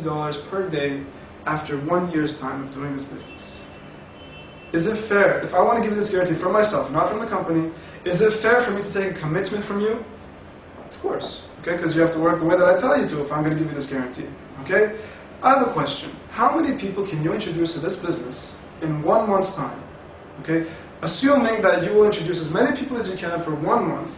$50 per day after 1 year's time of doing this business? Is it fair, if I want to give you this guarantee from myself, not from the company, is it fair for me to take a commitment from you? Of course, okay, because you have to work the way that I tell you to if I'm going to give you this guarantee, okay? I have a question. How many people can you introduce to this business in 1 month's time, okay? Assuming that you will introduce as many people as you can for 1 month,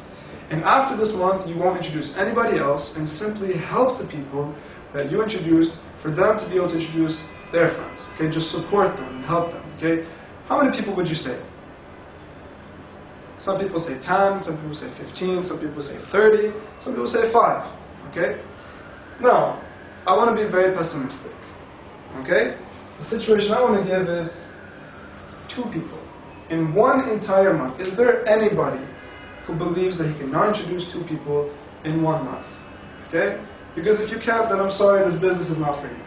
and after this month you won't introduce anybody else and simply help the people that you introduced for them to be able to introduce their friends, okay? Just support them and help them, okay? How many people would you say? Some people say 10, some people say 15, some people say 30, some people say 5, okay? Now, I want to be very pessimistic, okay? The situation I want to give is 2 people in 1 entire month. Is there anybody who believes that he can now introduce 2 people in 1 month, okay? Because if you can't, then I'm sorry, this business is not for you,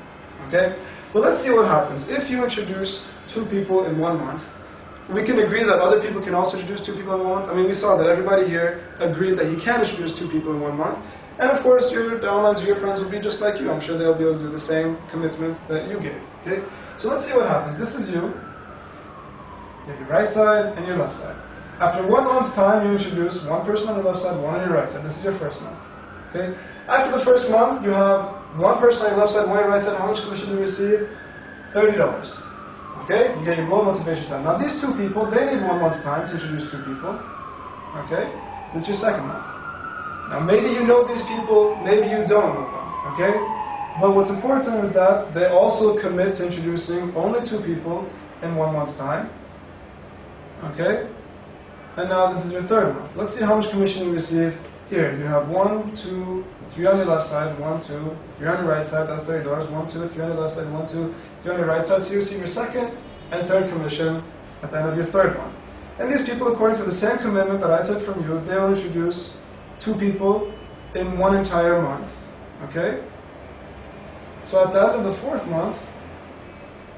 okay? But let's see what happens. If you introduce 2 people in 1 month, we can agree that other people can also introduce 2 people in 1 month. I mean, we saw that everybody here agreed that he can introduce 2 people in 1 month. And of course, your downlines or your friends will be just like you. I'm sure they'll be able to do the same commitment that you gave, okay? So let's see what happens. This is you. You have your right side and your left side. After 1 month's time, you introduce 1 person on your left side, 1 on your right side. This is your first month, okay? After the first month, you have 1 person on your left side, 1 on your right side. How much commission do you receive? $30. Okay? You get your goal motivation time. Now these 2 people, they need 1 month's time to introduce 2 people. Okay? This is your second month. Now maybe you know these people, maybe you don't know them. Okay? But what's important is that they also commit to introducing only 2 people in 1 month's time. Okay? And now this is your third month. Let's see how much commission you receive. Here, you have 1, 2, 3 on your left side, 1, 2, 3 on your right side, that's $30, 1, 2, 3 on your left side, 1, 2, 3 on your right side. So you receive your second and third commission at the end of your third month. And these people, according to the same commitment that I took from you, they will introduce 2 people in 1 entire month. Okay? So at the end of the 4th month,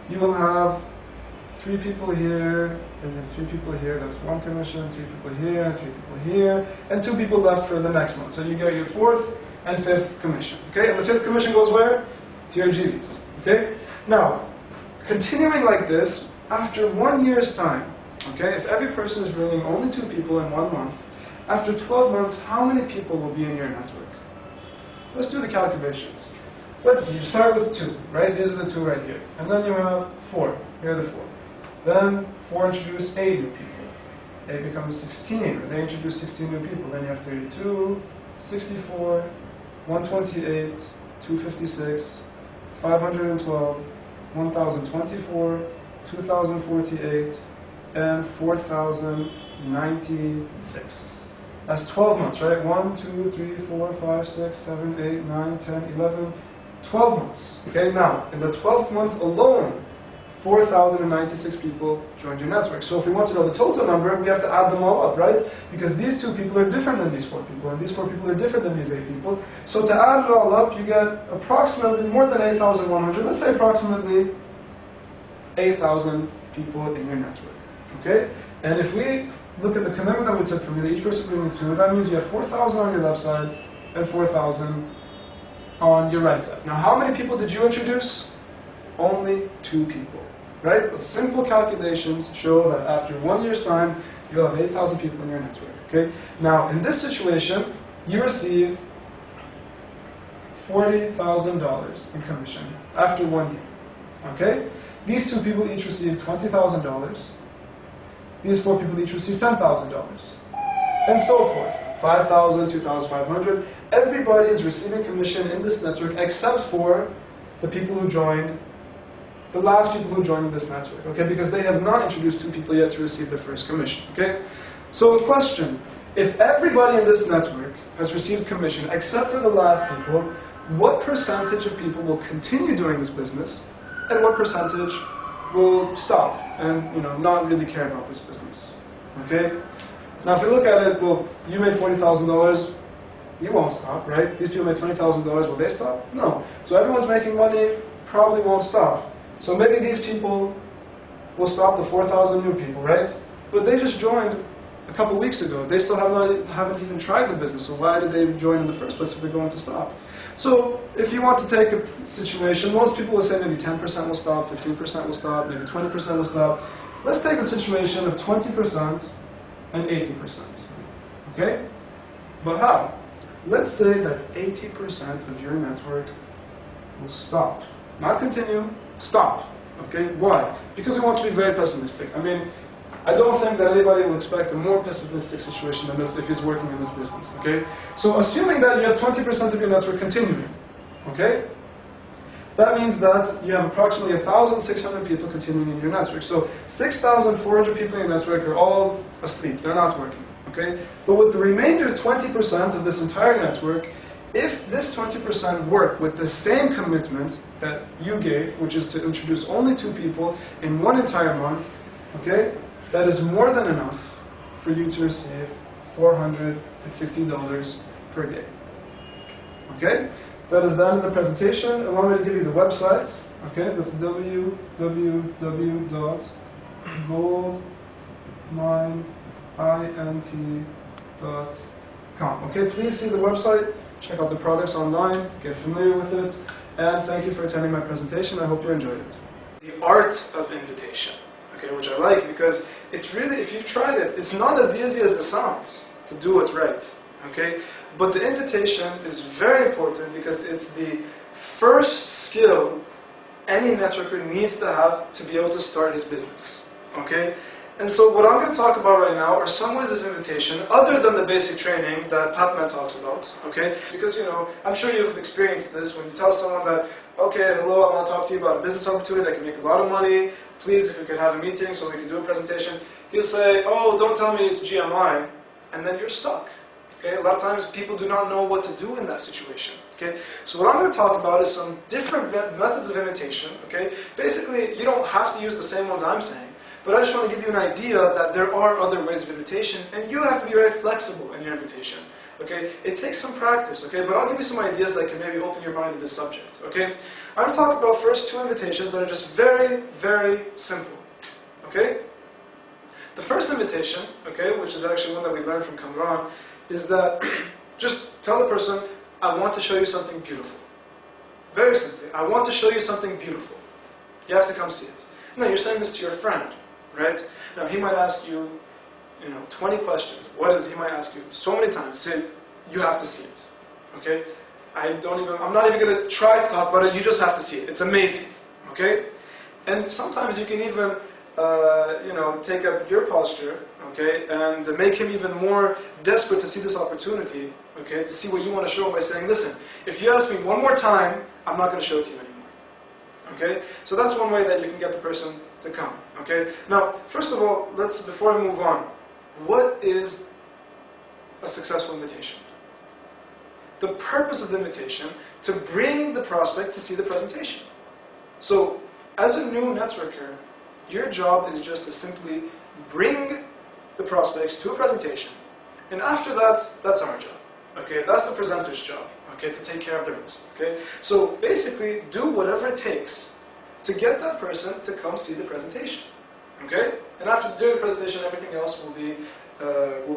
you will have 3 people here, and then 3 people here, that's 1 commission, 3 people here, and 3 people here, and 2 people left for the next month. So you get your 4th and 5th commission, okay? And the 5th commission goes where? To your GVs, okay? Now, continuing like this, after 1 year's time, okay, if every person is bringing only 2 people in 1 month, after 12 months, how many people will be in your network? Let's do the calculations. Let's see, you start with 2, right? These are the 2 right here. And then you have 4, here are the 4. Then 4 introduce 8 new people. 8 becomes 16, or they introduce 16 new people. Then you have 32, 64, 128, 256, 512, 1024, 2048, and 4096. That's 12 months, right? 1, 2, 3, 4, 5, 6, 7, 8, 9, 10, 11, 12 months. Okay, now, in the 12th month alone, 4,096 people joined your network. So if we want to know the total number, we have to add them all up, right? Because these 2 people are different than these 4 people, and these 4 people are different than these 8 people. So to add it all up, you get approximately more than 8,100, let's say approximately 8,000 people in your network, okay? And if we look at the commitment that we took from you, that each person bringing 2, that means you have 4,000 on your left side and 4,000 on your right side. Now how many people did you introduce? Only 2 people, right? But simple calculations show that after 1 year's time, you'll have 8,000 people in your network, okay? Now, in this situation, you receive $40,000 in commission after 1 year, okay? These 2 people each receive $20,000. These 4 people each receive $10,000, and so forth. 5,000, 2,500. Everybody is receiving commission in this network except for the people who joined, the last people who joined this network, okay? Because they have not introduced 2 people yet to receive their first commission, okay? So a question, if everybody in this network has received commission except for the last people, what percentage of people will continue doing this business, and what percentage will stop and, not really care about this business, okay? Now if you look at it, well, you made $40,000, you won't stop, right? These people made $20,000, will they stop? No. So everyone's making money, probably won't stop. So maybe these people will stop the 4,000 new people, right? But they just joined a couple weeks ago. They still haven't even tried the business, so why did they join in the first place if they're going to stop? So if you want to take a situation, most people will say maybe 10% will stop, 15% will stop, maybe 20% will stop. Let's take a situation of 20% and 80%. Okay? But how? Let's say that 80% of your network will stop. Not continue, stop. Okay? Why? Because we want to be very pessimistic. I mean, I don't think that anybody will expect a more pessimistic situation than this if he's working in this business. Okay? So assuming that you have 20% of your network continuing, okay? That means that you have approximately 1,600 people continuing in your network. So 6,400 people in your network are all asleep. They're not working. Okay? But with the remainder 20% of this entire network, if this 20% work with the same commitment that you gave, which is to introduce only 2 people in one entire month, okay, that is more than enough for you to receive $450 per day. Okay? That is the end of the presentation. Allow me to give you the website. Okay? That's www.goldmineint.com. Okay? Please see the website. Check out the products online. Get familiar with it. And thank you for attending my presentation. I hope you enjoyed it. The art of invitation. Okay, which I like because it's really, if you've tried it, it's not as easy as it sounds to do what's right. Okay, but the invitation is very important because it's the first skill any networker needs to have to be able to start his business. Okay, and so what I'm going to talk about right now are some ways of invitation other than the basic training that Patman talks about. Okay, because you know, I'm sure you've experienced this when you tell someone that, okay, hello, I want to talk to you about a business opportunity that can make a lot of money. Please, if we could have a meeting so we can do a presentation. He'll say, oh, don't tell me it's GMI, and then you're stuck. Okay? A lot of times people do not know what to do in that situation. Okay? So what I'm going to talk about is some different methods of invitation. Okay? Basically, you don't have to use the same ones I'm saying, but I just want to give you an idea that there are other ways of invitation, and you have to be very flexible in your invitation. Okay? It takes some practice, okay? But I'll give you some ideas that can maybe open your mind to this subject, okay? I'm going to talk about first 2 invitations that are just very, very simple, okay? The first invitation, okay, which is actually one that we learned from Kamran, is that just tell the person, I want to show you something beautiful. Very simply, I want to show you something beautiful. You have to come see it. Now, you're saying this to your friend, right? Now, he might ask you, 20 questions. What is he might ask you so many times? Say, you have to see it. Okay? I'm not even going to try to talk about it. You just have to see it. It's amazing. Okay? And sometimes you can even, take up your posture, okay, and make him even more desperate to see this opportunity, okay, to see what you want to show him by saying, listen, if you ask me one more time, I'm not going to show it to you anymore. Okay? So that's one way that you can get the person to come. Okay? Now, first of all, before I move on, what is a successful invitation? The purpose of the invitation, to bring the prospect to see the presentation. So, as a new networker, your job is just to simply bring the prospects to a presentation. And after that, that's our job. Okay? That's the presenter's job. Okay? To take care of the rest. Okay? So, basically, do whatever it takes to get that person to come see the presentation. Okay? And after doing the presentation, everything else will be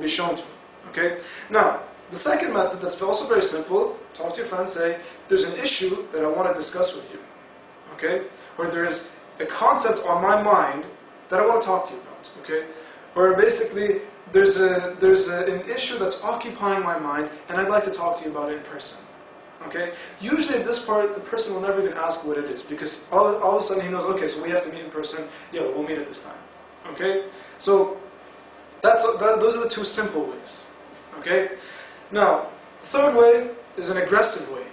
shown to him. Okay? Now, the second method that's also very simple, talk to your friend, say, there's an issue that I want to discuss with you. Okay? Or there's a concept on my mind that I want to talk to you about. Okay? Or basically, there's an issue that's occupying my mind, and I'd like to talk to you about it in person. Okay? Usually at this part, the person will never even ask what it is, because all of a sudden he knows, okay, so we have to meet in person, yeah, we'll meet at this time. Okay? So, those are the 2 simple ways. Okay? Now, the third way is an aggressive way.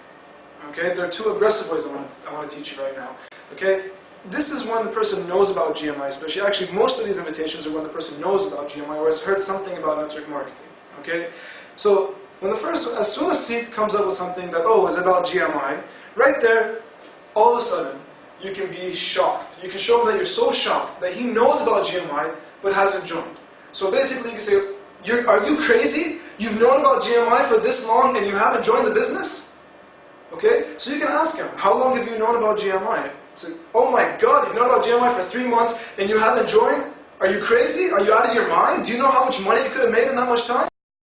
Okay? There are 2 aggressive ways I want to teach you right now. Okay? This is when the person knows about GMI, especially. Actually, most of these invitations are when the person knows about GMI or has heard something about network marketing. Okay? So, as soon as he comes up with something that, is about GMI, right there, all of a sudden, you can be shocked. You can show him that you're so shocked that he knows about GMI but hasn't joined. So basically, you can say, are you crazy? You've known about GMI for this long and you haven't joined the business? Okay? So you can ask him, how long have you known about GMI? So, oh my God, you've known about GMI for 3 months and you haven't joined? Are you crazy? Are you out of your mind? Do you know how much money you could have made in that much time?